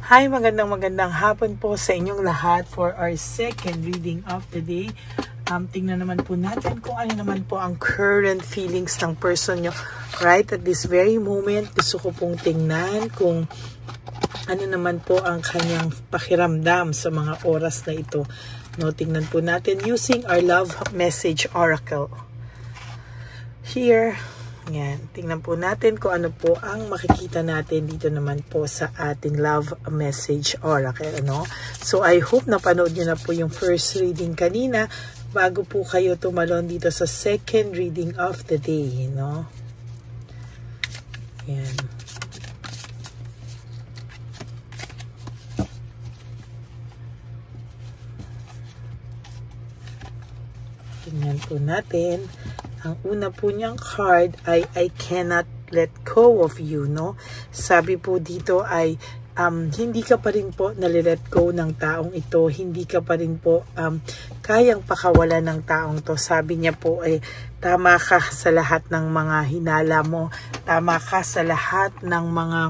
Hi, magandang hapon po sa inyong lahat for our second reading of the day. Tingnan naman po natin kung ano naman po ang current feelings ng person nyo right at this very moment. Gusto ko pong tingnan kung ano naman po ang kanyang pakiramdam sa mga oras na ito. No, tingnan po natin using our love message oracle. Here, yan. Tingnan po natin kung ano po ang makikita natin dito naman po sa ating love message oracle. Ano? So, I hope napanood nyo na po yung first reading kanina bago po kayo tumalon dito sa second reading of the day. No? Yan. Tingnan po natin. Ang una po niyang card ay I cannot let go of you, no? Sabi po dito ay hindi ka pa rin po nalilet go ng taong ito. Hindi ka pa rin po kayang pakawalan ng taong to. Sabi niya po ay tama ka sa lahat ng mga hinala mo. Tama ka sa lahat ng mga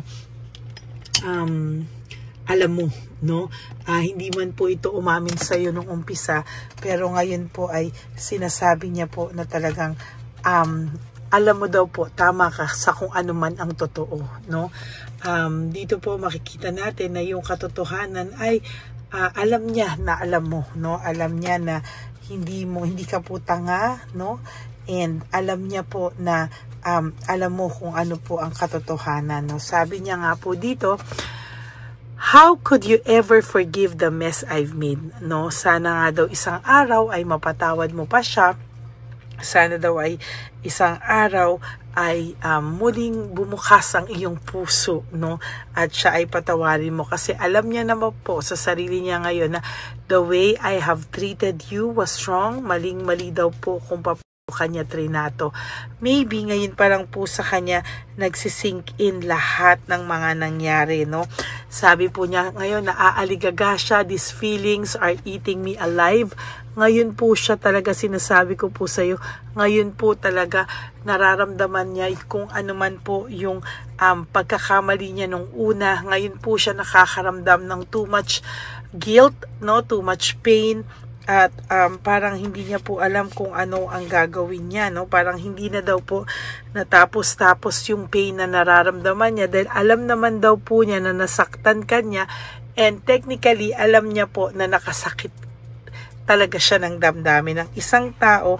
alam mo, no? Hindi man po ito umamin sa iyo nung umpisa, pero ngayon po ay sinasabi niya po na talagang alam mo daw po, tama ka sa kung ano man ang totoo, no? Dito po makikita natin na yung katotohanan ay alam niya na alam mo, no? Alam niya na hindi ka po tanga, no? And alam niya po na alam mo kung ano po ang katotohanan, no? Sabi niya nga po dito, how could you ever forgive the mess I've made? No, sana nga daw isang araw ay mapatawad mo pa siya. Sana daw ay isang araw ay muling bumukas ang iyong puso, no? At siya ay patawarin mo kasi alam niya naman po sa sarili niya ngayon na the way I have treated you was wrong. Maling-mali daw po kung kanya trinato. Maybe ngayon parang po sa kanya nagsisink in lahat ng mga nangyari, no? Sabi po niya ngayon naaaligaga siya, these feelings are eating me alive. Ngayon po siya talaga, sinasabi ko po sa iyo, ngayon po talaga nararamdaman niya kung ano man po yung pagkakamali niya nung una. Ngayon po siya nakakaramdam ng too much guilt, no? Too much pain. At parang hindi niya po alam kung ano ang gagawin niya, no? Parang hindi na daw po natapos-tapos yung pain na nararamdaman niya dahil alam naman daw po niya na nasaktan kanya and technically alam niya po na nakasakit talaga siya ng damdamin ng isang tao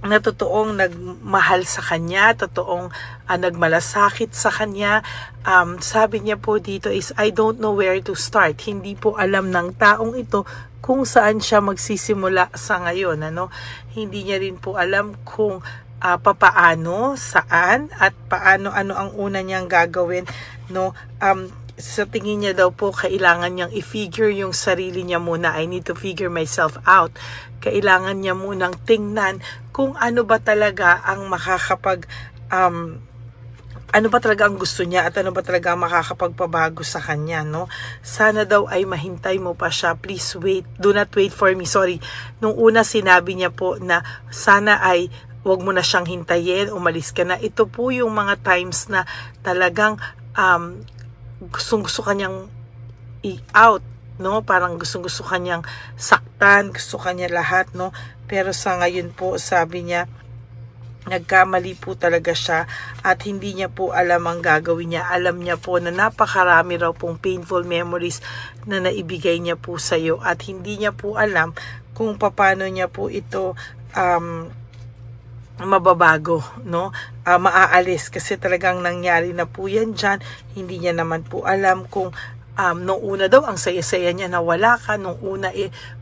na totoong nagmahal sa kanya, totoong nagmalasakit sa kanya. Sabi niya po dito is, I don't know where to start. Hindi po alam ng taong ito kung saan siya magsisimula sa ngayon. Ano? Hindi niya rin po alam kung papaano, saan, at ano ang una niyang gagawin. No? Sa tingin niya daw po, kailangan niyang i-figure yung sarili niya muna. I need to figure myself out. Kailangan niya munang tingnan kung ano ba talaga ang makakapag ano ba talaga ang gusto niya at ano ba talaga ang makakapagpabago sa kanya, no? Sana daw ay mahintay mo pa siya. Please wait. Do not wait for me. Sorry. Nung una sinabi niya po na sana ay wag mo na siyang hintayin, umalis ka na. Ito po yung mga times na talagang gustong-gusto kanyang i-out, no? Parang gustong-gusto kanyang saktan, gusto kanya lahat, no? Pero sa ngayon po, sabi niya, nagkamali po talaga siya at hindi niya po alam ang gagawin niya. Alam niya po na napakarami raw pong painful memories na naibigay niya po sa iyo at hindi niya po alam kung paano niya po ito mababago, no? Maaalis kasi talagang nangyari na po yan dyan. Hindi niya naman po alam kung nung una daw ang saya-saya niya na wala ka, nung una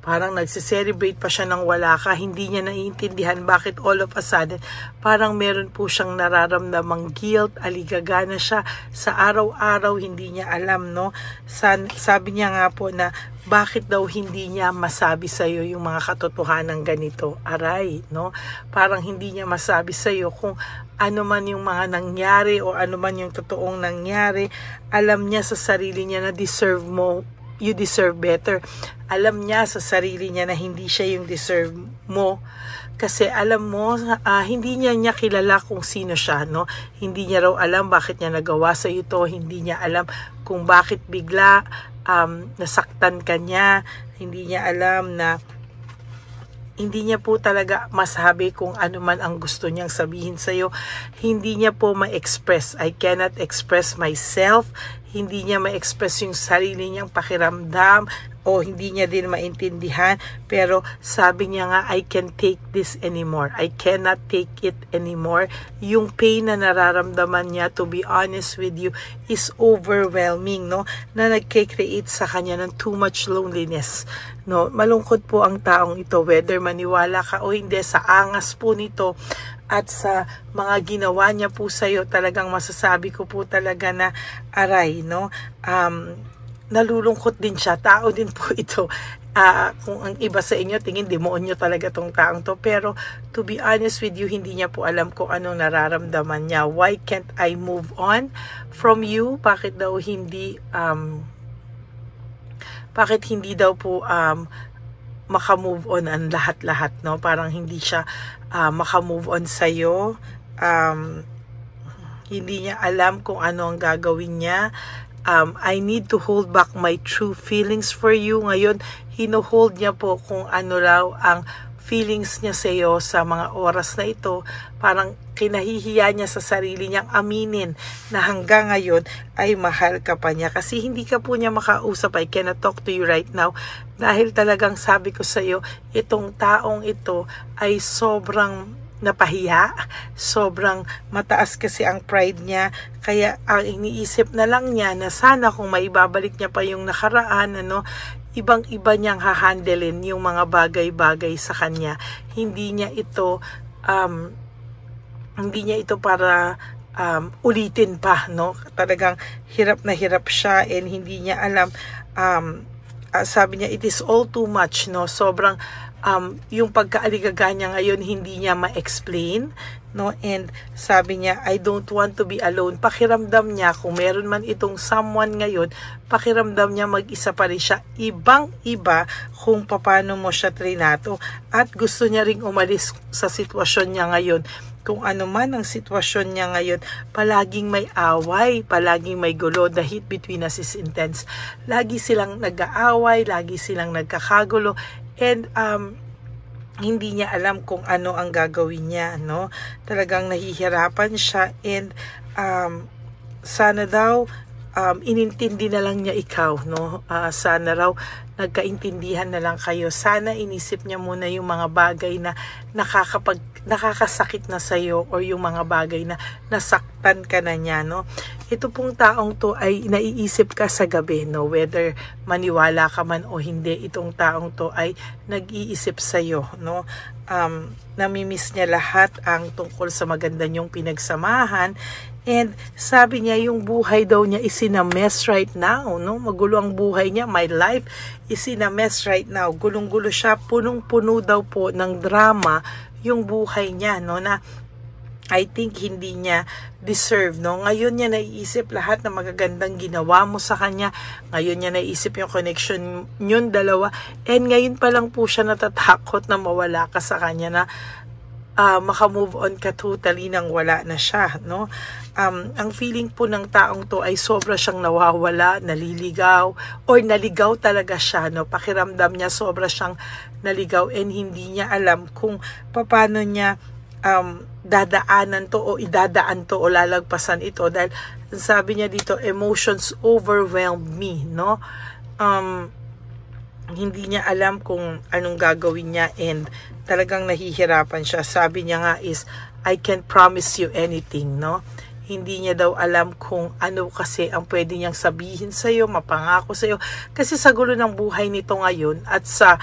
parang nagse-celebrate pa siya ng wala ka, hindi niya naiintindihan bakit all of a sudden parang meron po siyang nararamdamang guilt, aligaga na siya sa araw-araw, hindi niya alam, no? Sabi niya nga po na bakit daw hindi niya masabi sa iyo yung mga katotohanan ganito, aray, no? Parang hindi niya masabi sa iyo kung ano man yung mga nangyari o ano man yung totoong nangyari. Alam niya sa sarili niya na deserve mo, you deserve better. Alam niya sa sarili niya na hindi siya yung deserve mo. Kasi alam mo, hindi niya kilala kung sino siya, no? Hindi niya raw alam bakit niya nagawa sa ito, hindi niya alam kung bakit bigla nasaktan ka niya, hindi niya alam na hindi niya po talaga masabi kung ano man ang gusto niyang sabihin sa'yo. Hindi niya po ma-express. I cannot express myself. Hindi niya ma-express yung sarili niyang pakiramdam o hindi niya din maintindihan. Pero sabi niya nga, I can't take this anymore. I cannot take it anymore. Yung pain na nararamdaman niya, to be honest with you, is overwhelming, no? Na nagke-create sa kanya ng too much loneliness. No, malungkot po ang taong ito, whether maniwala ka o hindi, sa angas po nito at sa mga ginawa niya po sa iyo, talagang masasabi ko po talaga na aray, no? Nalulungkot din siya, tao din po ito. Kung ang iba sa inyo tingin demonyo talaga tong taong to, pero to be honest with you, hindi niya po alam kung anong nararamdaman niya. Why can't I move on from you? Bakit daw hindi daw po maka-move on ang lahat-lahat, no? Parang hindi siya maka-move on sa'yo. Hindi niya alam kung ano ang gagawin niya. I need to hold back my true feelings for you. Ngayon, hino-hold niya po kung ano raw ang feelings niya sa iyo sa mga oras na ito. Parang kinahihiya niya sa sarili niyang aminin na hanggang ngayon ay mahal ka pa niya. Kasi hindi ka po niya makausap. I cannot talk to you right now. Dahil talagang sabi ko sa iyo, itong taong ito ay sobrang napahiya. Sobrang mataas kasi ang pride niya. Kaya ang iniisip na lang niya na sana kung maibabalik niya pa yung nakaraan, ibang-iba niyang hahandelin yung mga bagay-bagay sa kanya. Hindi niya ito para ulitin pa, no? Talagang hirap na hirap siya and hindi niya alam. Sabi niya, it is all too much, no? Sobrang yung pagkaaligaga niya ngayon hindi niya ma-explain, no? And sabi niya, I don't want to be alone. Pakiramdam niya kung meron man itong someone ngayon, pakiramdam niya mag-isa pa rin siya. Ibang-iba kung paano mo siya trinato, at gusto niya ring umalis sa sitwasyon niya ngayon. Kung ano man ang sitwasyon niya ngayon, palaging may away, palaging may gulo. The heat between us is intense. Lagi silang nag-aaway, lagi silang nagkakagulo, and hindi niya alam kung ano ang gagawin niya, no? Talagang nahihirapan siya, and sana daw inintindi na lang niya ikaw, no? Sana raw nagkaintindihan na lang kayo. Sana inisip niya muna yung mga bagay na nakakasakit na sa'yo, or yung mga bagay na nasaktan ka na niya, no? Ito pong taong to ay naiisip ka sa gabi, no? Whether maniwala ka man o hindi, itong taong to ay nag-iisip sa'yo, no? Namimiss niya lahat ang tungkol sa maganda niyong pinagsamahan. And sabi niya, yung buhay daw niya is in a mess right now, no? Magulo ang buhay niya. My life is in a mess right now. Gulong-gulo siya, punong-puno daw po ng drama yung buhay niya, no? Na I think hindi niya deserve, no? Ngayon niya naiisip lahat ng magagandang ginawa mo sa kanya. Ngayon niya naiisip yung connection nyong dalawa. And ngayon pa lang po siya natatakot na mawala ka sa kanya, na maka-move on ka totally nang wala na siya, no? Ang feeling po ng taong to ay sobra siyang nawawala, naliligaw, or naligaw talaga siya, no? Pakiramdam niya sobra siyang naligaw, and hindi niya alam kung paano niya dadaanan to o idadaan to o lalagpasan ito, dahil sabi niya dito, emotions overwhelmed me, no? Hindi niya alam kung anong gagawin niya, and talagang nahihirapan siya. Sabi niya nga is, I can't promise you anything, no? Hindi niya daw alam kung ano kasi ang pwede niyang sabihin sa'yo, mapangako sa'yo. Kasi sa gulo ng buhay nito ngayon, at sa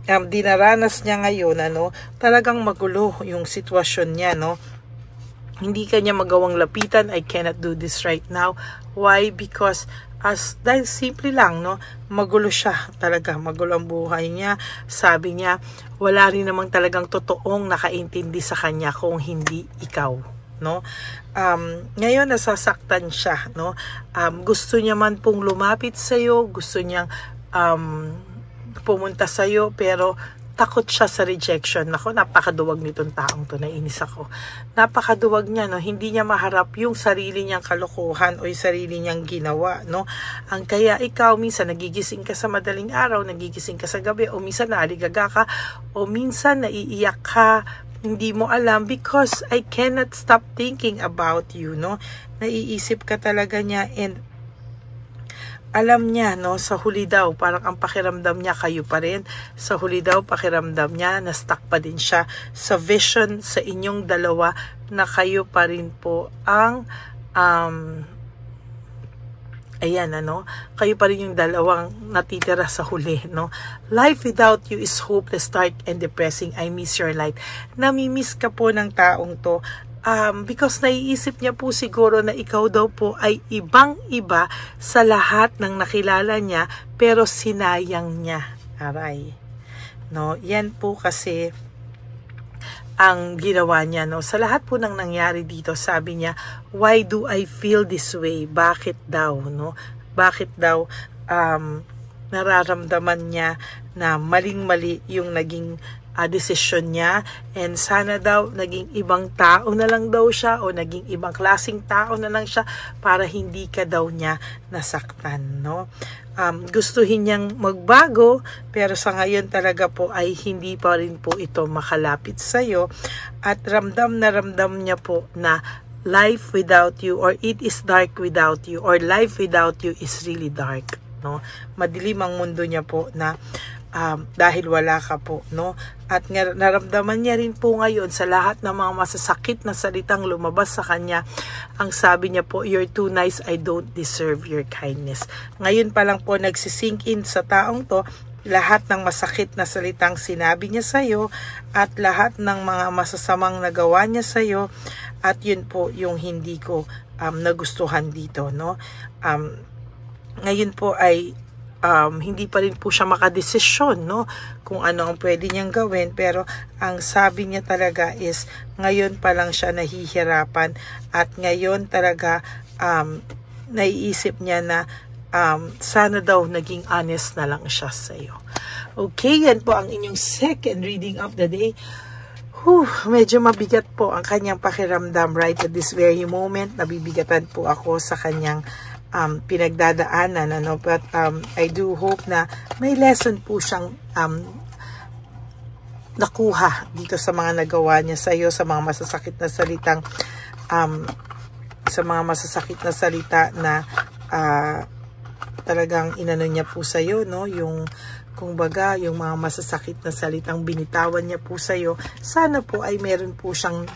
dinaranas niya ngayon, talagang magulo yung sitwasyon niya, no? Hindi kanya magawang lapitan. I cannot do this right now. Why? Because dahil simple lang, no? Magulo siya talaga. Magulo ang buhay niya. Sabi niya, wala rin namang talagang totoong nakaintindi sa kanya kung hindi ikaw, no? Ngayon nasasaktan siya, no? Gusto niya man pong lumapit sa iyo, gusto niyang pumunta sa iyo, pero takot siya sa rejection. Ako, napakaduwag nitong taong to, nainis ako. Napakaduwag niya, no? Hindi niya maharap yung sarili niyang kalokohan o yung sarili niyang ginawa, no? Ang kaya ikaw, minsan nagigising ka sa madaling araw, nagigising ka sa gabi, o minsan naaligaga ka, o minsan naiiyak ka, hindi mo alam because I cannot stop thinking about you, no? Naiisip ka talaga niya, and alam niya, no, sa huli daw, parang ang pakiramdam niya, kayo pa rin. Sa huli daw, pakiramdam niya, na-stuck pa din siya sa vision sa inyong dalawa na kayo pa rin po ang, ayan, ano, kayo pa rin yung dalawang natitira sa huli, no. Life without you is hopeless, dark, and depressing. I miss your light. Namimiss ka po ng taong to. Because naiisip niya po siguro na ikaw daw po ay ibang-iba sa lahat ng nakilala niya, pero sinayang niya. Aray. No, yan po kasi ang ginawa niya, no. Sa lahat po ng nangyari dito, sabi niya, why do I feel this way? Bakit daw, no? Bakit daw nararamdaman niya na maling-mali yung naging desisyon niya, and sana daw naging ibang tao na lang daw siya o naging ibang klaseng tao na lang siya para hindi ka daw niya nasaktan, no? Gustuhin niyang magbago, pero sa ngayon talaga po ay hindi pa rin po ito makalapit sa'yo, at ramdam na ramdam niya po na life without you, or it is dark without you, or life without you is really dark, no? Madilim ang mundo niya po na dahil wala ka po, no? At naramdaman niya rin po ngayon sa lahat ng mga masasakit na salitang lumabas sa kanya, ang sabi niya po, you're too nice, I don't deserve your kindness. Ngayon pa lang po nagsisink in sa taong to lahat ng masakit na salitang sinabi niya sa'yo, at lahat ng mga masasamang nagawa niya sa'yo, at yun po yung hindi ko nagustuhan dito, no? Ngayon po ay hindi pa rin po siya makadesisyon, no, kung ano ang pwede niyang gawin, pero ang sabi niya talaga is ngayon pa lang siya nahihirapan, at ngayon talaga naiisip niya na sana daw naging honest na lang siya sa iyo. Okay, yan po ang inyong second reading of the day. Medyo mabigat po ang kanyang pakiramdam right at this very moment. Nabibigatan po ako sa kanyang pinagdadaanan, ano, but I do hope na may lesson po siyang nakuha dito sa mga nagawa niya sa iyo, sa mga masasakit na salitang sa mga masasakit na salita na talagang inano niya po sa iyo, no, yung kumbaga yung mga masasakit na salitang binitawan niya po sa iyo. Sana po ay meron po siyang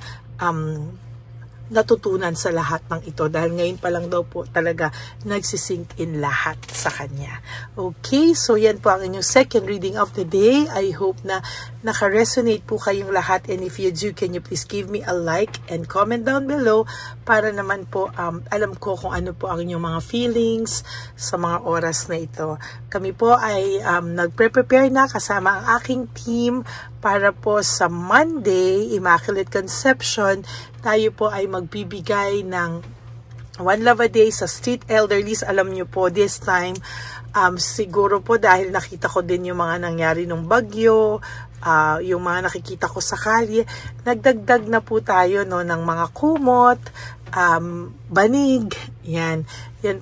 natutunan sa lahat ng ito, dahil ngayon pa lang daw po talaga nagsisink in lahat sa kanya. Okay, so yan po ang inyong second reading of the day. I hope na naka-resonate po kayong lahat, and if you do, can you please give me a like and comment down below para naman po alam ko kung ano po ang inyong mga feelings sa mga oras na ito. Kami po ay nagpre-prepare na kasama ang aking team para po sa Monday, Immaculate Conception. Tayo po ay magbibigay ng One Love a Day sa street elderlies. Alam nyo po, this time, siguro po dahil nakita ko din yung mga nangyari nung bagyo, yung mga nakikita ko sa kalye, nagdagdag na po tayo, no, ng mga kumot, banig, yan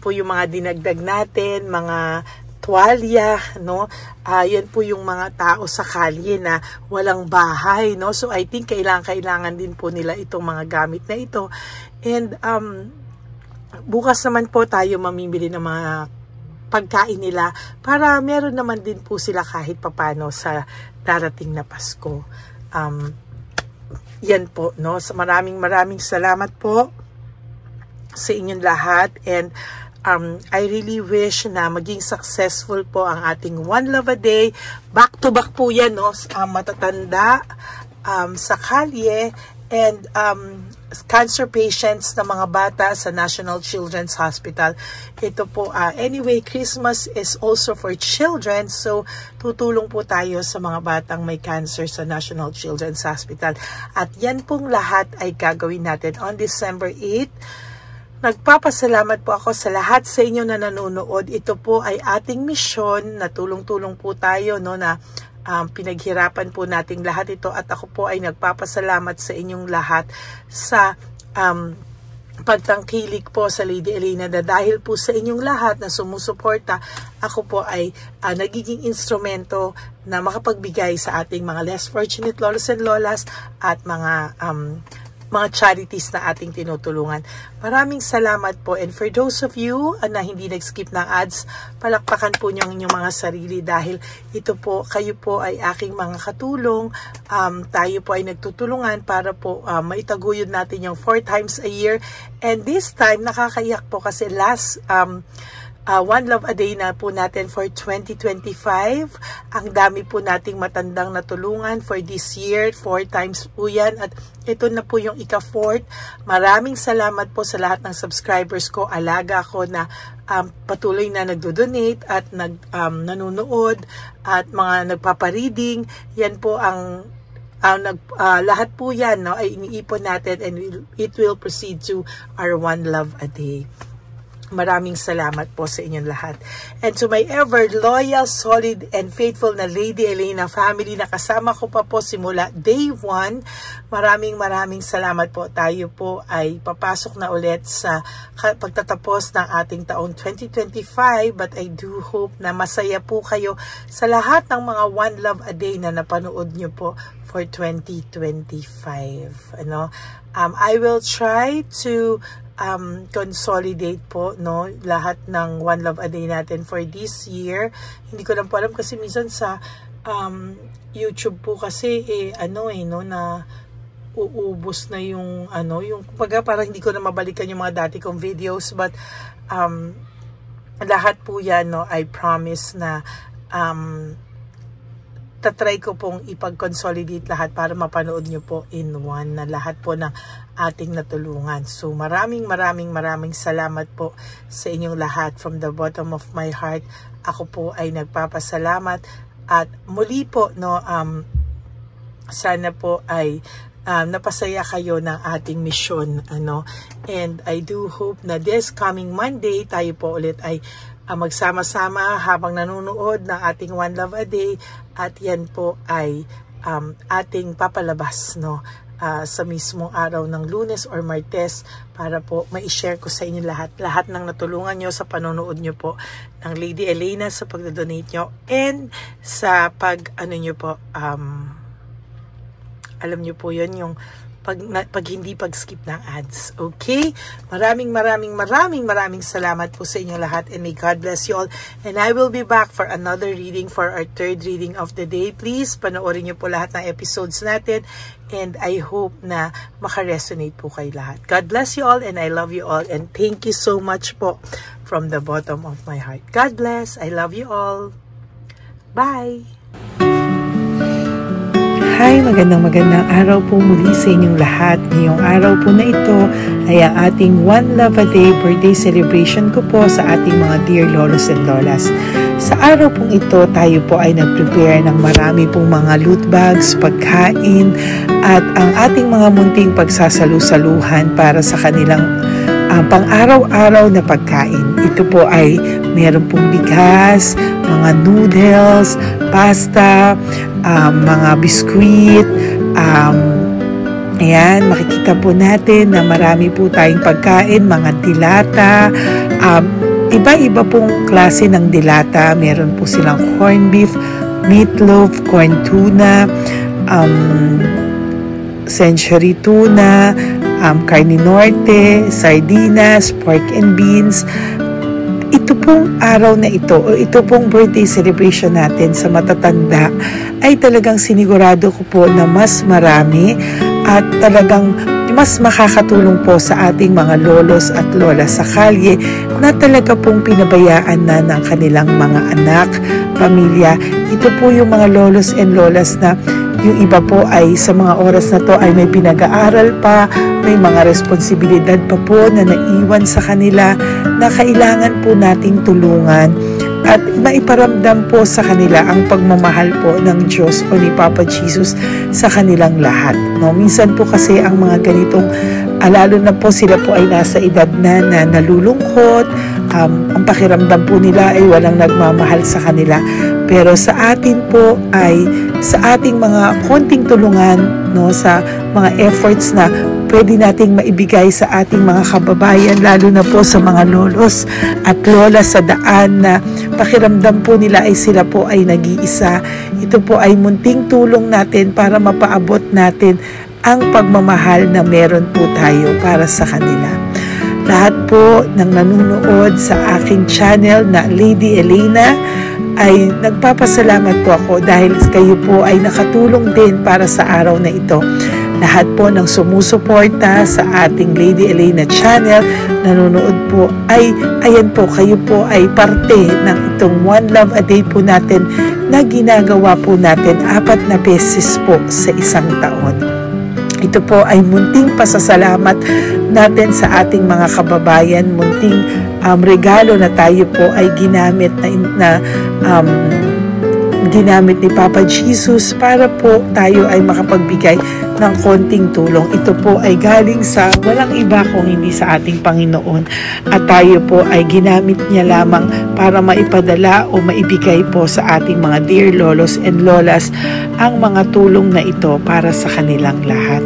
po yung mga dinagdag natin, mga tuwalya, no? Yan po yung mga tao sa kalye na walang bahay, no? So I think kailangan din po nila itong mga gamit na ito. And bukas naman po tayo mamimili ng mga pagkain nila para meron naman din po sila kahit papano sa darating na Pasko. Yan po, no? So maraming salamat po sa inyong lahat, and I really wish na maging successful po ang ating One Love a Day. Back to back po yan, no? Matatanda sa kalye, and cancer patients na mga bata sa National Children's Hospital. Ito po, anyway, Christmas is also for children, so tutulong po tayo sa mga batang may cancer sa National Children's Hospital. At yan pong lahat ay gagawin natin on December 8. Nagpapasalamat po ako sa lahat sa inyo na nanonood. Ito po ay ating misyon na tulong-tulong po tayo, no, na Pinaghirapan po nating lahat ito at ako po ay nagpapasalamat sa inyong lahat sa pagtangkilik po sa Lady Elena, na dahil po sa inyong lahat na sumusuporta, ako po ay nagiging instrumento na makapagbigay sa ating mga less fortunate lolos and lolas at mga charities na ating tinutulungan. Maraming salamat po, and for those of you na hindi nag-skip ng ads, palakpakan po niyo ang inyong mga sarili dahil ito po, kayo po ay aking mga katulong. Tayo po ay nagtutulungan para po maitaguyod natin yung 4 times a year, and this time nakakaiyak po kasi last One Love a Day na po natin for 2025. Ang dami po nating matandang natulungan for this year. 4 times po yan. At ito na po yung ika-4th. Maraming salamat po sa lahat ng subscribers ko. Alaga ko na patuloy na nagdo-donate at nanonood at mga nagpapa-reading. Yan po ang lahat po yan, no, ay iniipon natin, and it will proceed to our One Love a Day. Maraming salamat po sa inyong lahat. And to my ever loyal, solid, and faithful na Lady Elena family na kasama ko pa po simula day 1, maraming salamat po. Tayo po ay papasok na ulit sa pagtatapos ng ating taong 2025, but I do hope na masaya po kayo sa lahat ng mga One Love a Day na napanood nyo po for 2025. I will try to consolidate po, no, lahat ng One Love a Day natin for this year. Hindi ko lang po alam kasi minsan sa YouTube po kasi no, na uubos na yung yung kumbaga parang hindi ko na mabalikan yung mga dati kong videos, but lahat po yan, no, I promise na tatry ko pong ipag-consolidate lahat para mapanood nyo po in one na lahat po ng ating natulungan. So maraming salamat po sa inyong lahat from the bottom of my heart. Ako po ay nagpapasalamat at muli po, no, sana po ay napasaya kayo ng ating mission, and I do hope na this coming Monday tayo po ulit ay magsama-sama habang nanonood ng ating One Love a Day, at yan po ay ating papalabas, no, sa mismong araw ng Lunes or Martes para po ma-share ko sa inyo lahat ng natulungan nyo sa panonood nyo po ng Lady Elena, sa pagdodonate nyo, and sa nyo po, alam nyo po yun, yung pag hindi pag-skip ng ads. Okay? Maraming salamat po sa inyo lahat, and may God bless you all. And I will be back for another reading, for our 3rd reading of the day. Please, panoorin nyo po lahat ng episodes natin, and I hope na makaresonate po kayo lahat. God bless you all, and I love you all, and thank you so much po from the bottom of my heart. God bless. I love you all. Bye! Hi, magandang araw po muli sa inyong lahat. Ngayong araw po na ito ay ang ating One Love a Day birthday celebration ko po sa ating mga dear lolos and lolas. Sa araw pong ito, tayo po ay nag-prepare ng marami pong mga loot bags, pagkain, at ang ating mga munting pagsasalu-saluhan para sa kanilang pang-araw-araw na pagkain. Ito po ay meron pong bigas, mga noodles, pasta, mga biskuit, ayan, makikita po natin na marami po tayong pagkain, mga dilata, iba-iba pong klase ng dilata. Meron po silang corned beef, meatloaf, corn tuna, century tuna, carne norte, sardinas, pork and beans. Ito pong araw na ito, o ito pong birthday celebration natin sa matatanda, ay talagang sinigurado ko po na mas marami at talagang mas makakatulong po sa ating mga lolos at lola sa kalye na talaga pong pinabayaan na ng kanilang mga anak, pamilya. Ito po yung mga lolos and lolas na yung iba po ay sa mga oras na to ay may pinag-aaral pa, may mga responsibilidad pa po na naiwan sa kanila na kailangan po nating tulungan at maiparamdam po sa kanila ang pagmamahal po ng Diyos o ni Papa Jesus sa kanilang lahat. No? Minsan po kasi ang mga ganitong Lalo na po sila po ay nasa edad na nalulungkot, ang pakiramdam po nila ay walang nagmamahal sa kanila. Pero sa atin po ay sa ating mga konting tulungan, no, sa mga efforts na pwede nating maibigay sa ating mga kababayan, lalo na po sa mga lolos at lola sa daan na pakiramdam po nila ay sila po ay nag-iisa. Ito po ay munting tulong natin para mapaabot natin ang pagmamahal na meron po tayo para sa kanila. Lahat po ng nanonood sa aking channel na Lady Elena ay nagpapasalamat po ako dahil kayo po ay nakatulong din para sa araw na ito. Lahat po ng sumusuporta sa ating Lady Elena channel, nanonood po ay, ayan po, kayo po ay parte ng itong One Love a Day po natin na ginagawa po natin 4 na beses po sa isang taon. Ito po ay munting pasasalamat natin sa ating mga kababayan, munting regalo na tayo po ay ginamit ginamit ni Papa Jesus para po tayo ay makapagbigay ng konting tulong. Ito po ay galing sa walang iba kung hindi sa ating Panginoon, at tayo po ay ginamit niya lamang para maipadala o maibigay po sa ating mga dear lolos and lolas ang mga tulong na ito para sa kanilang lahat.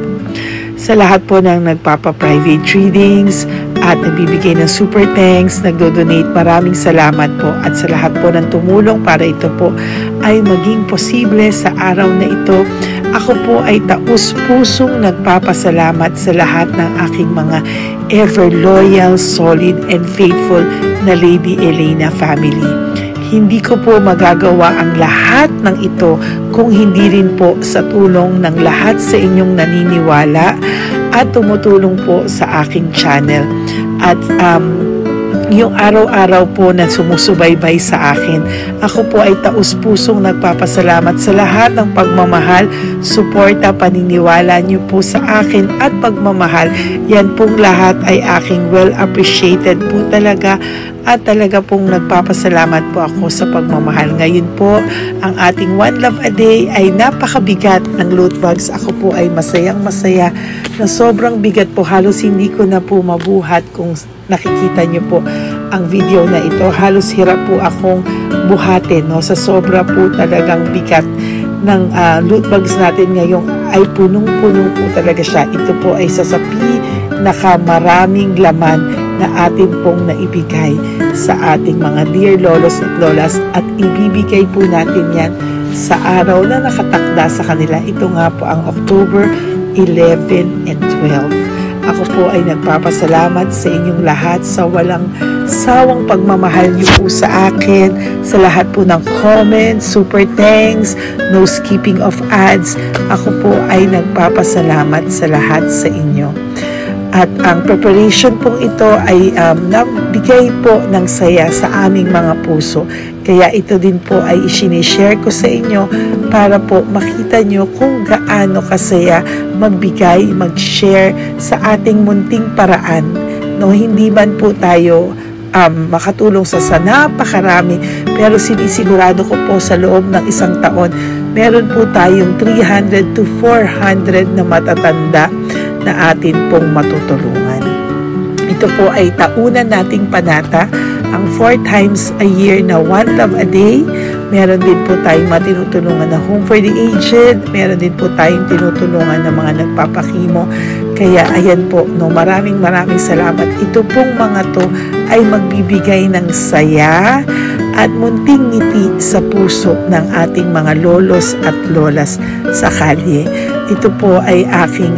Sa lahat po ng nagpapa-private readings at nagbibigay ng super thanks, nagdo-donate, maraming salamat po. At sa lahat po ng tumulong para ito po ay maging posible sa araw na ito, ako po ay taus-pusong nagpapasalamat sa lahat ng aking mga ever loyal, solid, and faithful na Lady Elena family. Hindi ko po magagawa ang lahat ng ito kung hindi rin po sa tulong ng lahat sa inyong naniniwala at tumutulong po sa aking channel. At yung araw-araw po na sumusubaybay sa akin, ako po ay taus-pusong nagpapasalamat sa lahat ng pagmamahal, suporta, paniniwala niyo po sa akin at pagmamahal. Yan pong lahat ay aking well appreciated po talaga, at talaga pong nagpapasalamat po ako sa pagmamahal. Ngayon po, ang ating One Love a Day ay napakabigat ng loot bags. Ako po ay masayang-masaya na sobrang bigat po. Halos hindi ko na po mabuhat. Kung nakikita nyo po ang video na ito, halos hirap po akong buhatin, no? Sa sobra po talagang bigat ng loot bags natin ngayong ay punong-puno po talaga siya. Ito po ay sasapi na maraming laman na atin pong naibigay sa ating mga dear lolos at lolas, at ibibigay po natin yan sa araw na nakatakda sa kanila. Ito nga po ang October 11 and 12. Ako po ay nagpapasalamat sa inyong lahat sa walang sawang pagmamahal niyo po sa akin, sa lahat po ng comments, super thanks, no skipping of ads. Ako po ay nagpapasalamat sa lahat sa inyo. At ang preparation pong ito ay nabigay po ng saya sa aming mga puso. Kaya ito din po ay isinishare ko sa inyo para po makita nyo kung gaano kasaya magbigay, mag-share sa ating munting paraan. No, hindi man po tayo makatulong sa napakarami, pero sinisigurado ko po sa loob ng isang taon, meron po tayong 300 to 400 na matatanda na atin pong matutulungan. Ito po ay taunan nating panata, ang 4 times a year na One Love a Day. Meron din po tayong matinutulungan na Home for the Aged, meron din po tayong tinutulungan ng mga nagpapakimo. Kaya ayan po, no, maraming salamat. Ito pong mga to ay magbibigay ng saya at munting ngiti sa puso ng ating mga lolos at lolas sa kalye. Ito po ay aking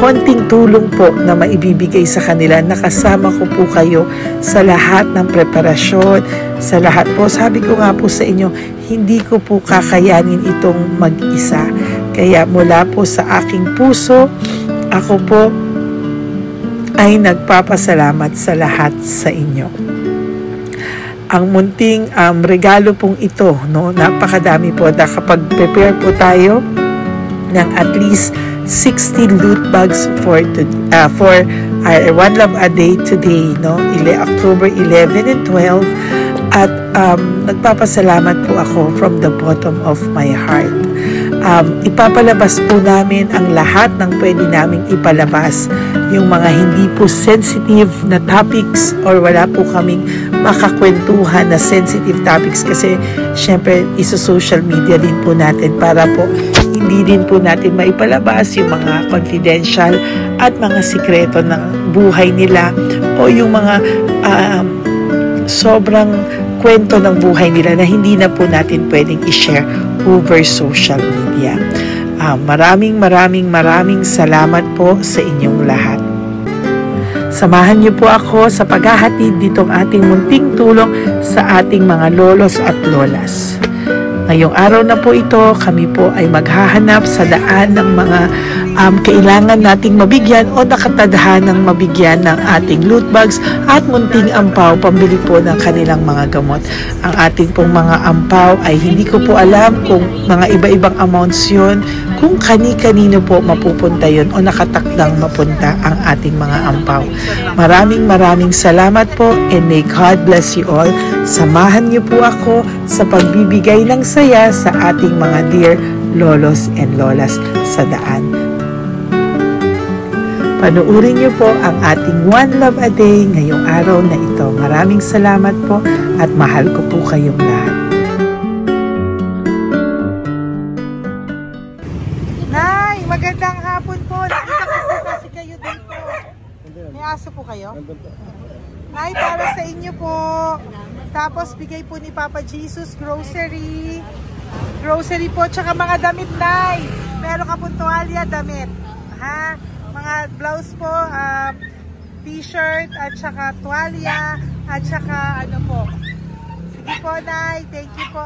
konting tulong po na maibibigay sa kanila. Nakasama ko po kayo sa lahat ng preparasyon, sa lahat po. Sabi ko nga po sa inyo, hindi ko po kakayanin itong mag-isa. Kaya mula po sa aking puso, ako po ay nagpapasalamat sa lahat sa inyo. Ang munting regalo pong ito, no, napakadami po. Kapag prepare po tayo ng at least 60 loot bags for One Love a Day today, no? October 11 and 12. At nagpapasalamat po ako from the bottom of my heart. ipapalabas po namin ang lahat ng pwede naming ipalabas. Yung mga hindi po sensitive na topics or wala po kaming makakwentuhan na sensitive topics kasi syempre isa-social media din po natin para po hindi din po natin maipalabas yung mga confidential at mga sikreto ng buhay nila o yung mga sobrang kwento ng buhay nila na hindi na po natin pwedeng i-share over social media. Maraming salamat po sa inyong lahat. Samahan niyo po ako sa paghahatid ditong ating munting tulong sa ating mga lolos at lolas. Ngayong araw na po ito, kami po ay maghahanap sa daan ng mga kailangan nating mabigyan o nakatadhanang mabigyan ng ating loot bags at munting ampaw pambili po ng kanilang mga gamot. Ang ating pong mga ampaw ay hindi ko po alam kung mga iba-ibang amounts yun, kung kani-kanino po mapupunta yun o nakatakdang mapunta ang ating mga ampaw. Maraming salamat po and may God bless you all. Samahan niyo po ako sa pagbibigay ng saya sa ating mga dear lolos and lolas sa daan. Panuurin niyo po ang ating One Love a Day ngayong araw na ito. Maraming salamat po at mahal ko po kayong lahat. Nay, magandang hapon po. Nakita ko po kasi kayo dito. May aso po kayo? Nay, para sa inyo po. Tapos bigay po ni Papa Jesus grocery. Grocery po, tsaka mga damit, Nay. Meron ka po tuwalya, damit. Ha? Mga blouse po, t-shirt, at saka tuwalya, at saka ano po. Sige po, Nay. Thank you po,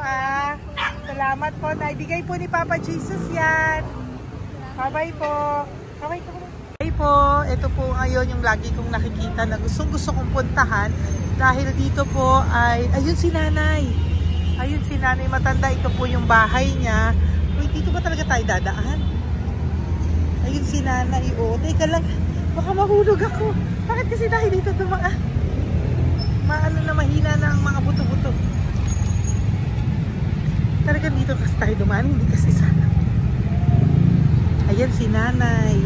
Salamat po, Nay. Bigay po ni Papa Jesus yan. Bye-bye po. Bye po. Ito po ngayon yung lagi kong nakikita na gusto kong puntahan. Dahil dito po ay, ayun si Nanay. Ayun si Nanay matanda. Ito po yung bahay niya. Uy, dito ba talaga tayo dadaan? Ayun si Nanay. O, teka lang. Baka mahulog ako. Bakit kasi dahil dito dumaan? Maano na mahina na ang mga buto-buto. Talagang dito kasi tayo dumaan. Hindi kasi sana. Ayan si Nanay.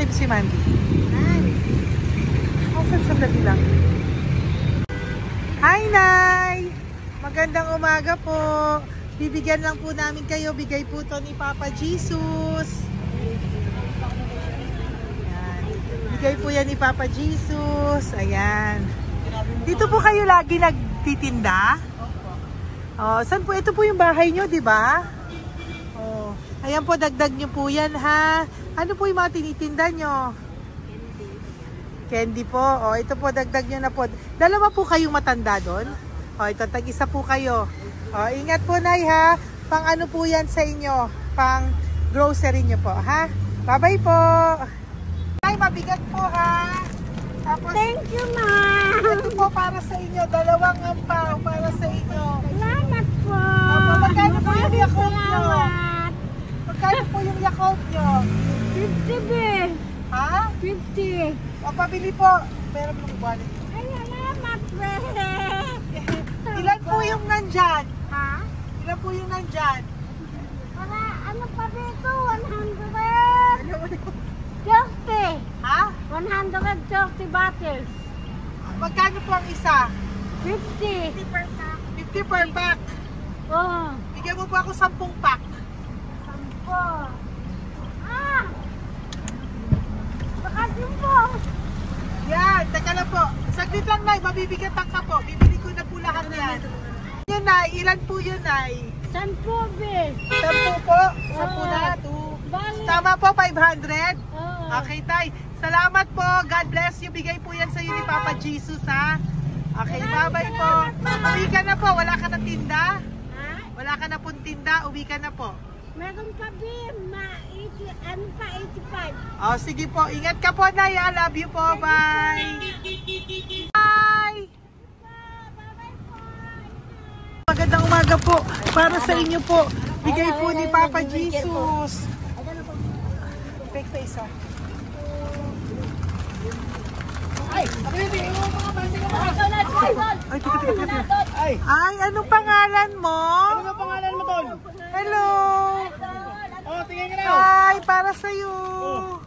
Si Mandy. Sandali lang. Hi, Nay! Magandang umaga po. Bibigyan lang po namin kayo. Bigay po to ni Papa Jesus. Ayan. Bigay po yan ni Papa Jesus. Ayan. Dito po kayo lagi nagtitinda? Oh, saan po? Ito po yung bahay nyo, di ba? Oh. Ayan po, dagdag nyo po yan, ha? Ano po yung mga tinitinda nyo? Candy po. O, ito po, dagdag nyo na po. Dalawa po kayong matanda doon. O, ito, tag-isa po kayo. O, ingat po, Nay, ha? Pang ano po yan sa inyo? Pang grocery nyo po, ha? Bye-bye po. Nay, mabigat po, ha? Tapos, thank you, ma'am. Ito po para sa inyo. Dalawang ampaw para sa inyo. Salamat po. Opo, magkano po yung Yakult nyo? Magkano po yung Yakult nyo? 50 be. Ha? 50. O, pabili po. Pero po wallet. Ay, salamat, be. Ilan po yung nandyan? Ha? Ilan po yung nandyan? Para, ano pa dito? 130. Ha? 130 bottles. Magkano po ang isa? 50. 50 per pack. Oh. Bigyan mo po ako 10 pack. 10. Ah! Bakasyon po. Yan, teka lang po. Saglit lang, Nay. Mabibigatan ka po. Bibili ko na po lahat yan. Yun, Nay. Ilan po yun, Nay? 10 be. 10 po. 10 na. 2. Bali. Tama po, 500? Oh. Okay, Tay. Salamat po. God bless you. Bigay po yan sa iyo ni Papa Jesus, ha? Okay, bye-bye po. Uwi ka na po. Wala ka na tinda? Ha? Wala ka na pong tinda. Uwi ka na po. Meron pa be. Ano pa? 85. Oh, sige po. Ingat ka po, Nay. I love you po. Bye. Bye. Magandang umaga po. Para sa inyo po. Bigay po ni Papa Jesus. Take sa isa. Ay, Ay, teka. Ay, anong pangalan mo? Ano pangalan mo, Tol? Hello! Oh, tingin ka na. Ay, para sa'yo.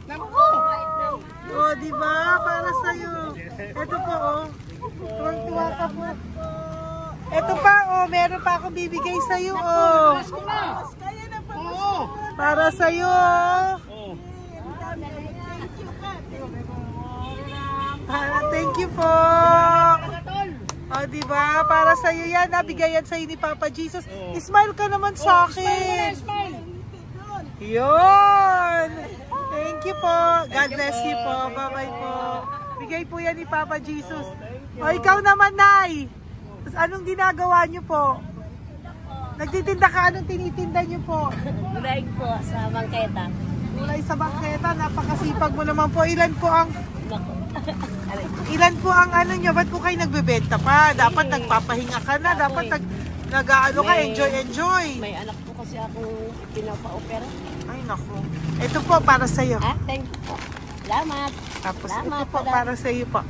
Naku! Oh, di ba? Para sa'yo. Ito po, oh. Tuwang-tuwa ka po. Ito pa, oh. Meron pa akong bibigay sa'yo, oh. Oo. Para sa'yo. Oh. Thank you po. Oh, di ba? Para sa'yo yan. Nabigay yan sa'yo ni Papa Jesus. Smile ka naman sa akin. Smile. Yun! Thank you po. God bless you po. Bye-bye po. Bigay po yan ni Papa Jesus. O ikaw naman, Nay. Anong ginagawa niyo po? Nagtitinda ka? Anong tinitinda niyo po? Gulay po sa bangketa. Gulay sa bangketa. Napakasipag mo naman po. Ilan po ang ano niyo? Ba't po kayo nagbebenta pa? Dapat nagpapahinga ka na. Dapat nag-ano ka, enjoy. May anak po kasi akong pinapa-opera. Ay, naku. Ito po para sa'yo. Thank you po. Salamat. Tapos Salamat, ito po Padang. para sa iyo po.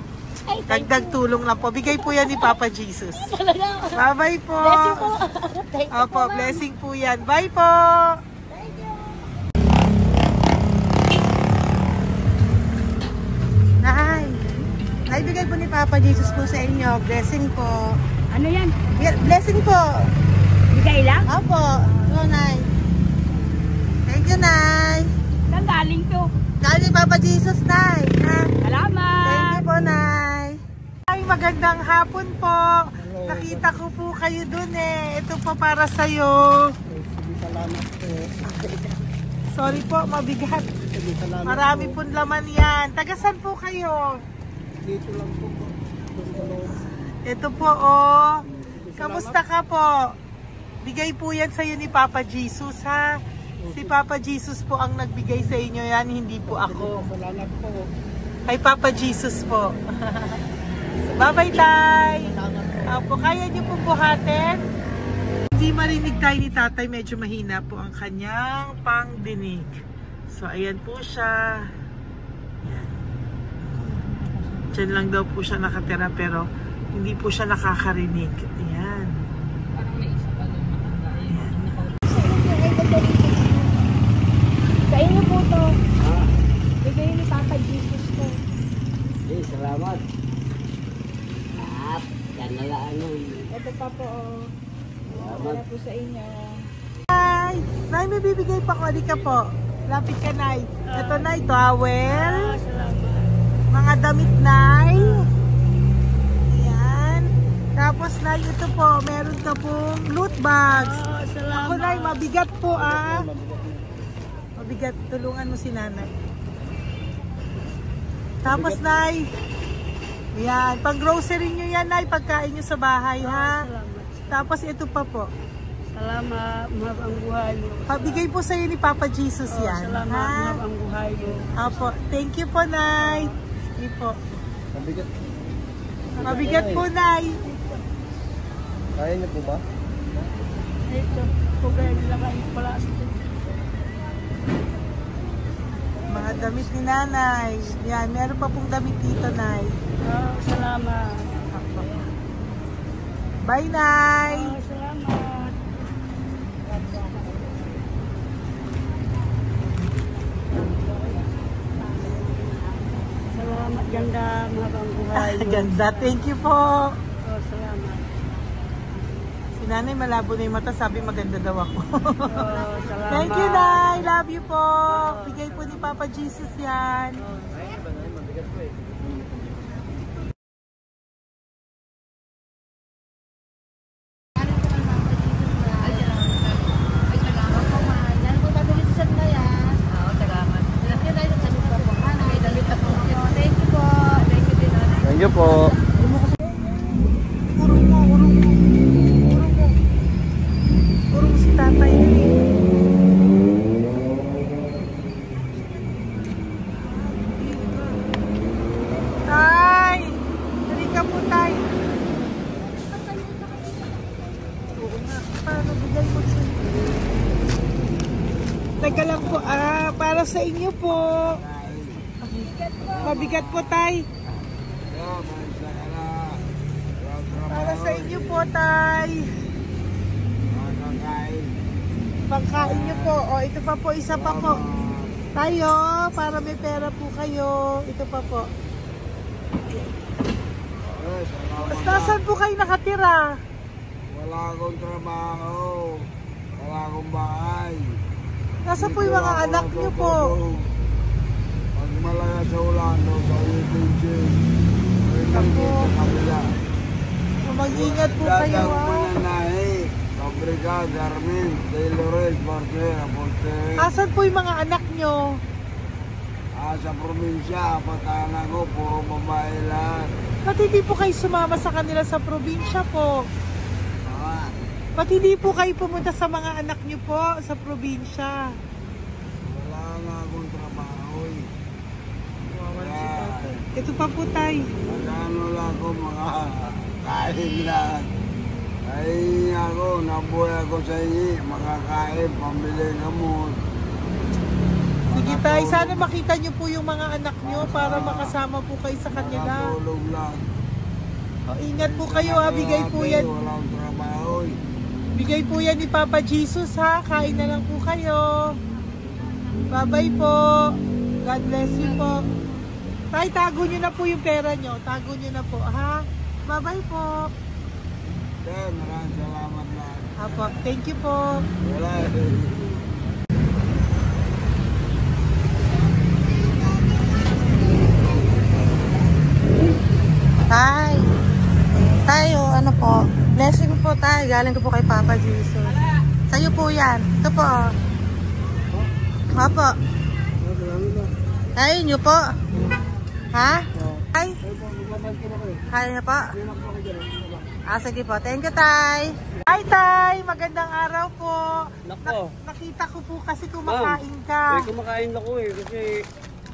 Ay, thank Dagdag tulong lang po. Bigay po yan ni Papa Jesus. Talaga. Bye-bye po. Bless you po. Thank you Opo, po, ma'am. blessing po yan. Bye po. Thank you. Nay, bigay po ni Papa Jesus po sa inyo. Blessing po. Ano yan? Blessing po. Bigay lang? Opo. So, Nay. Thank you, Nay. Saan galing to? Galing Papa Jesus, Nay. Ha? Salamat. Thank you po, Nay. Ay, magandang hapon po. Nakita ko po kayo dun eh. Ito po para sa'yo. Salamat po. Sorry po, mabigat. Salamat Marami pong laman yan. Tagasan po kayo? Dito lang po. Ito po, oh. Kamusta ka po? Bigay po yan sa'yo ni Papa Jesus, ha? Si Papa Jesus po ang nagbigay sa inyo yan, hindi po ako. Salamat po. Kay Papa Jesus po. Bye-bye, Tay. Opo, kaya niyo po buhatin? Hindi marinig tayo ni Tatay, medyo mahina po ang kanyang pangdinig. So, ayan po siya. Ayan. Diyan lang daw po siya nakatira pero hindi po siya nakakarinig. Ayan. Ayan. Sa inyo po to. Bigay ni Papa Jesus to. Salamat. Yan na lang. Ito pa po. Wala po sa inyo. Nay, Nay, may bibigay pa ko. Halika po. Lapit ka, Nay. Ito, Nay, towel. Salamat. Mga damit, Nay. Ayan. Tapos, Nay, ito po. Meron ka pong loot bags. Salamat. Ako, Nay, mabigat po, ah. Mabigat. Tulungan mo si Nanay. Tapos, Nay. Ayan. Pang grocery nyo yan, Nay. Pagkain nyo sa bahay, ha? Salamat. Tapos, ito pa po. Salamat. Mahal ang buhay mo. Pabigay po sa'yo ni Papa Jesus yan. Salamat. ha? Mahal ang buhay mo. Apo. Thank you po, Nay. Sige po. Mabigat. Mabigat po, Nay. Kaya niyo po ba? Ito. Kugay nila kayo pala. Mga damit ni Nanay. Yan, meron pa pong damit dito, Nay. Salamat. Apo. Bye, Nay. Salamat. Salamat, ganda. Mahal ang buhay mo. Ganda. Thank you po. Salamat. Si Nanay malabo na yung mata. Sabi maganda daw ako. Salamat. Thank you, Nay. Love you po. Bigay po ni Papa Jesus yan. Mabigat po eh. Thank you po. Urong mo, urong mo. Urong mo. Urong si Tatay. Tay! Halika po, Tay. Oo nga. Paano bigay mo siya? Teka lang po. Para sa inyo po. Mabigat po, Tay. Tay. Pagkain niyo po. O, ito pa po, isa pa po. Tayo, para may pera po kayo. Ito pa po. Nasaan po kayo nakatira? Wala akong trabaho. Wala akong bahay. Nasa po yung mga anak niyo po? Pag malaga sa ulan, sa UPG. Ako. Mag-ingat po kayo, Fabrika, Garmin, Taylorage, Barker, Apostol. Asan po yung mga anak nyo? Sa probinsya, patanan ko, puro babae lahat. Ba't hindi po kayo sumama sa kanila sa probinsya po? Ah, Ba't hindi po kayo pumunta sa mga anak nyo po sa probinsya? wala nga akong trabaho eh. Ito pa po, Tay. Magkano lang ako mga kain lang. Ay ako, nabuhay ako sa inyo, makakain, pambili gamot. Sige, Tay. Sana makita nyo po yung mga anak nyo para makasama po kayo sa kanila. Makatulog lang. O, ingat po kayo, ha. Bigay po yan. Walang trabaho eh. Bigay po yan ni Papa Jesus, ha. Kain na lang po kayo. Bye-bye po. God bless you po. Tay, tago nyo na po yung pera nyo. Tago nyo na po, ha? Bye-bye po. Maraming salamat na. Apo, thank you po. Wala eh. Tay. Tayo, ano po? Blessing po tayo. Galing ko po kay Papa Jesus. Sa'yo po yan. Ito po. Apo. Tayo nyo po. Ha? Tay? Kaya na po? Sige po. Thank you, Tay. Hi, Tay. Magandang araw po. Nako. Nakita ko po kasi kumakain ka. Kumakain ako eh. Kasi...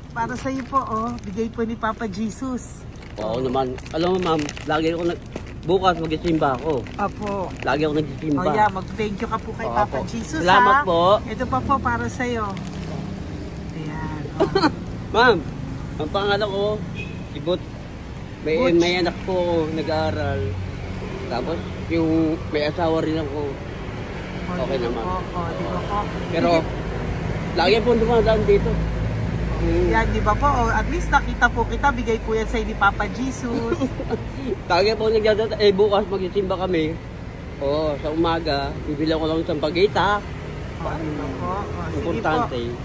Para sa'yo po, oh. Bigay po ni Papa Jesus. Oo naman. Alam mo ma'am, lagi ako bukas magsisimba ako. Apo. Lagi ako nagsisimba. Oh yeah, mag-thank you ka po kay Oo, Papa po. Jesus, Salamat ha? po. Ito pa po para sa'yo. Ayan. Oh. Ma'am, ang pangalan ko, si Butch. Butch. May anak ko nag-aaral. Tapos yung may asawa rin ako. Okay naman. Di ba po? Pero lagi po dumadaan dito. Yan, di ba po? Oh, at least nakita po kita, bigay po yan sa'yo ni Papa Jesus. Lagi po nagdadaan. Bukas magsisimba kami. Oo, sa umaga, bibili ko lang isang pagita. Di ba po? Sige Importante, po.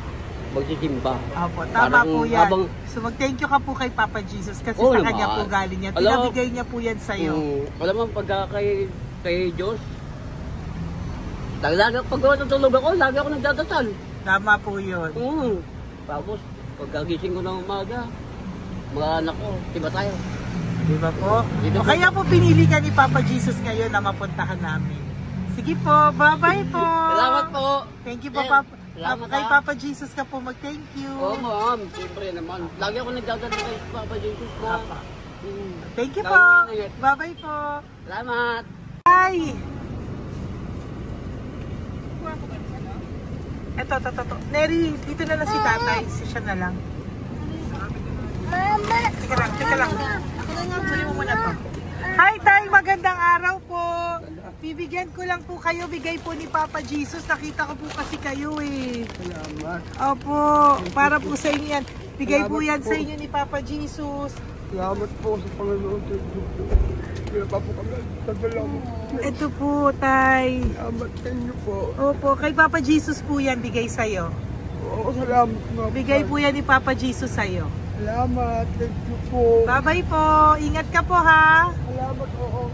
magsisimba. Opo, tama Parang po yan. habang- So mag-thank you ka po kay Papa Jesus kasi Oo sa naman. kanya po galing yan. Alam- Pinabigay niya po yan sa'yo. Alam mo, pagka kay Diyos, lagi pag natutulog ako, lagi ako nagdadasal. Tama po yun. Tapos, pagkagising ko ng umaga, mga anak ko, diba tayo? Di ba po? Dito O po. kaya po pinili ka ni Papa Jesus ngayon na mapuntahan namin. Sige po, bye-bye po. Salamat po. Thank you po, Eh, Papa. salamat, Kay ha. Papa Jesus ka po mag-thank you. Oo, ma'am. Siyempre naman. Lagi ako nagdadala kay Papa Jesus na. Papa. Thank you Lagi po. mo ingat. Bye-bye po. Salamat. Bye. Eto. Neri, dito na lang si tatay. Siya na lang. Mama! Teka lang. Kunin mo muna to. Hi, Tay! Magandang araw po. Bibigyan ko lang po kayo. Bigay po ni Papa Jesus. Nakita ko po kasi kayo eh. Salamat. Opo. Para po sa inyo yan. Bigay po yan sa inyo ni Papa Jesus. Salamat po sa Panginoon sa Diyos. Kaya pa po kami nagdadalaman. Ito po, Tay. Salamat sa inyo po. Opo. Kay Papa Jesus po yan. Bigay sa'yo. Oo, salamat nga. Bigay po yan ni Papa Jesus sa'yo. Salamat. Thank you po. Bye-bye po. Ingat ka po, ha? Salamat po.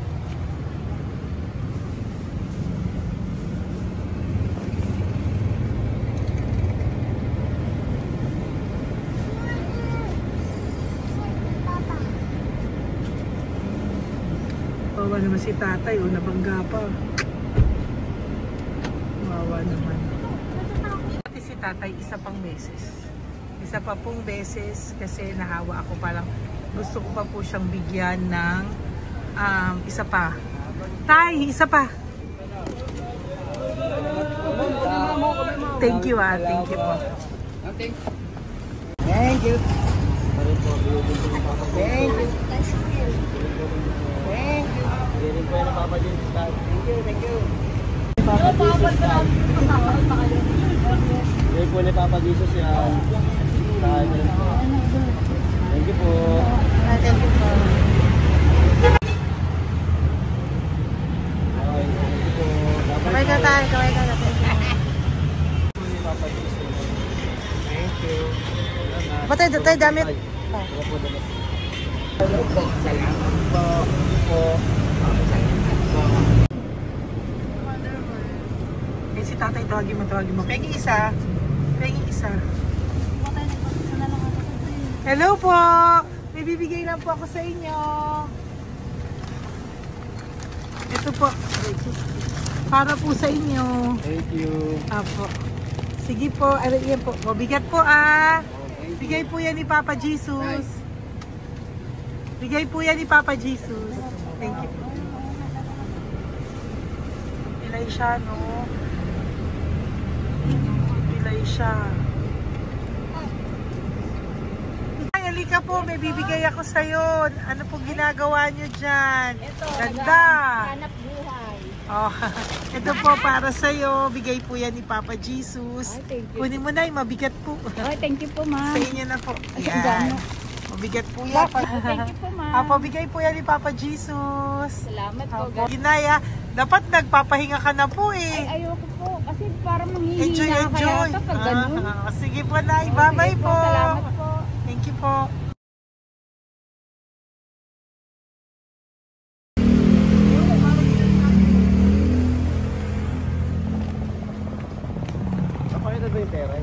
Wawa naman si tatay, nabangga pa. Wawa naman. Pati si tatay, isa pang beses. Isa pa pong beses kasi nahawa ako, parang gusto ko pa po siyang bigyan ng isa pa. Tay, isa pa. Thank you thank you po. Thank you. Thank you. Hindi rin po yan ang Papa Jesus. Bigay po ni Papa Jesus yan. Thank you po. Thank you po. Kamay ka tayo, kamay ka tayo. Thank you. Ba tayo damit? Eh, si tatay, tawagin mo. Pengi isa. Hello po! May bibigay lang po ako sa inyo. Ito po. Para po sa inyo. Thank you. Apo. Sige po. Yan po. Mabigat po ah. Bigay po yan ni Papa Jesus. Bigay po yan ni Papa Jesus. Thank you. Pilay siya, no? Pilay siya. Ay, halika po. May bibigay ako sa'yo. Ano po ginagawa nyo dyan? Ito, Ganda. hanap buhay. Oh, ito po para sa'yo. Bigay po yan ni Papa Jesus. Ay, thank you. Kunin mo na, mabigat po. Ay, thank you po, ma'am. Sa inyo na po. Ay, Yan. gano. Mabigat po yan. Thank you po, ma'am. Apo, bigay po yan ni Papa Jesus. Salamat po. Apo. Ginaya, dapat nagpapahinga ka na po Ay, eh. ayoko po. Kasi parang manghihina ka yata pag ganun. Sige po, Nay. Bye-bye Sige po. Salamat po. Thank you po. Kapakita ba yung pera?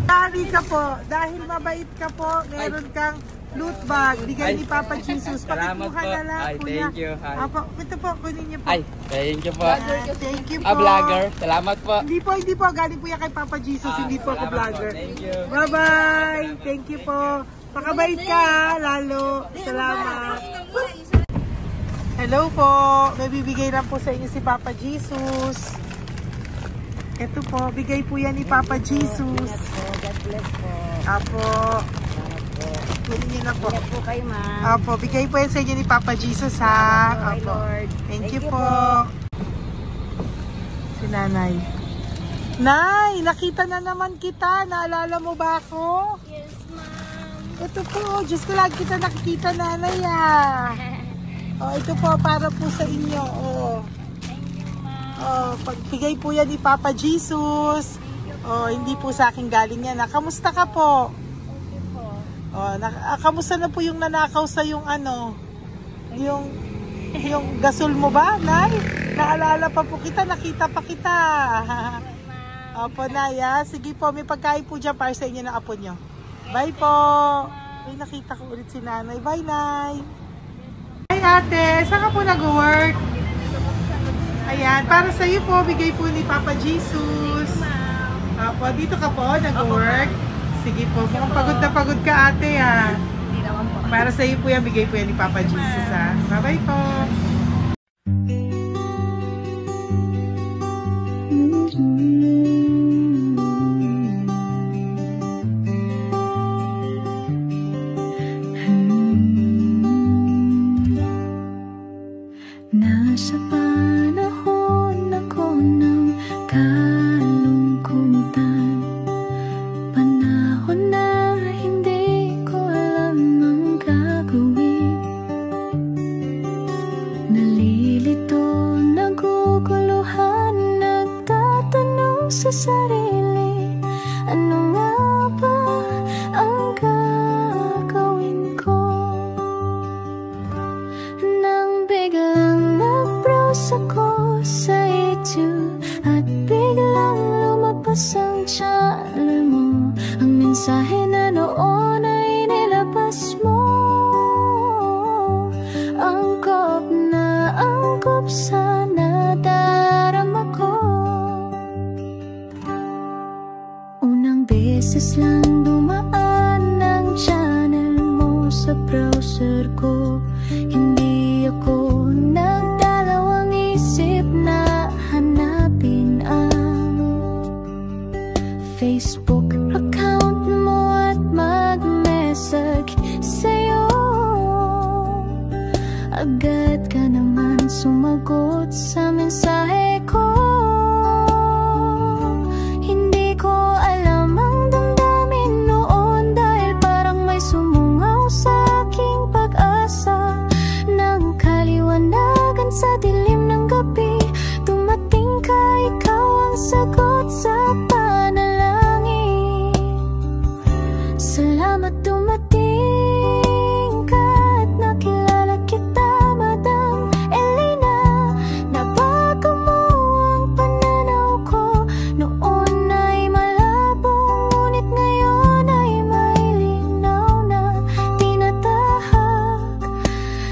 Dahil ka po, dahil mabait ka po, meron kang loot bag. Bigay ni Papa Jesus. Salamat Pakikuha po. na lang Ay, po thank niya. you. Ay. Apo, ito po, kunin niyo po. Ay, thank you po. Thank you po. Vlogger. Salamat po. Hindi po. Galing po yan kay Papa Jesus. Hindi po ako Salamat vlogger. po. Thank you. Bye-bye. Thank you po. Pakabait ka, lalo. Salamat. Hello po. May bibigay lang po sa inyo si Papa Jesus. Ito po, bigay po yan ni Papa Jesus. God bless po. Apo. Kunin niyo na po. Ingat po kayo, ma'am. Apo, bigay po yan sa inyo ni Papa Jesus ha. Salamat po, my Apo. Lord. Thank you po. Si Nanay. Nay, nakita na naman kita. Naalala mo ba ako? Yes, ma'am. Ito po, Diyos ko lagi kita nakikita, Nanay ah. Oh, ito po, para po sa inyo. Oh. Thank you, ma'am. Oh, pagbigay po yan ni Papa Jesus. Oh, hindi po sa akin galing yan. Kamusta ka po? Thank you po. Oh, kamusta na po yung nanakaw sa yung ano? Yung gasol mo ba, Nay? Naalala pa po kita, nakita pa kita. Opo, Nay, ah. Sige po, may pagkain po dyan para sa inyo ng apo nyo. Bye po. Ay, nakita ko ulit si Nanay. Bye, Nay. Hi, ate. Saan ka po nag-work? Ayan, para sa iyo po, bigay po ni Papa Jesus. Opo, dito ka po, nag-work. Sige po, mukhang pagod na pagod ka, ate, ha. Hindi naman po. Para sa iyo po yan, bigay po yan ni Papa Jesus, ha. Bye-bye po. Nasa panahon ako ng kalungkutan, panahon na hindi ko alam ang gagawin. Nalilito, naguguluhan, nagtatanong sa sarili, ano nga ba ang gagawin ko? Nang biglang nag-browse ako sa YouTube at biglang lumabas ang channel mo, ang mensahe na noon ay nilabas mo. Angkop sa nadarama ko. Unang beses lang dumaan ang channel mo sa browser ko, hindi ako nagdalawang isip na hanapin ang Facebook account mo at mag-message sa'yo. Agad ka naman sumagot sa mensahe ko. Hindi ko alam ang damdamin noon, dahil parang may sumungaw sa aking pag-asa. Nang kaliwanagan sa dilim ng gabi, dumating ka, ikaw ang sagot sa panalangin. Salamat dumating ka at nakilala kita, Madam Elena. Nabago mo ang pananaw ko, noon ay malabo, ngunit ngayon ay may linaw na tinatahak.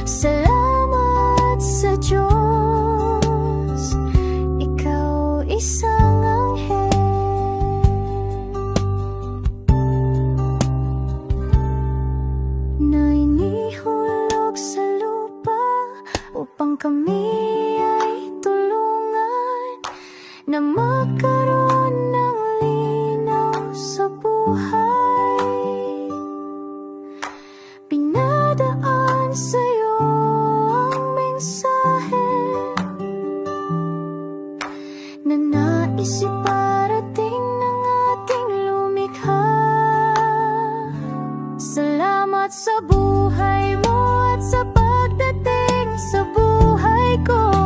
Salamat sa Diyos, ikaw isang anghel. Na inihulog sa lupa upang kami ay tulungan na magkaroon ng linaw sa buhay. Pinadaan sa'yo ang mensahe na nais iparating ng ating lumikha. Salamat sa buhay mo at sa pagdating sa buhay ko.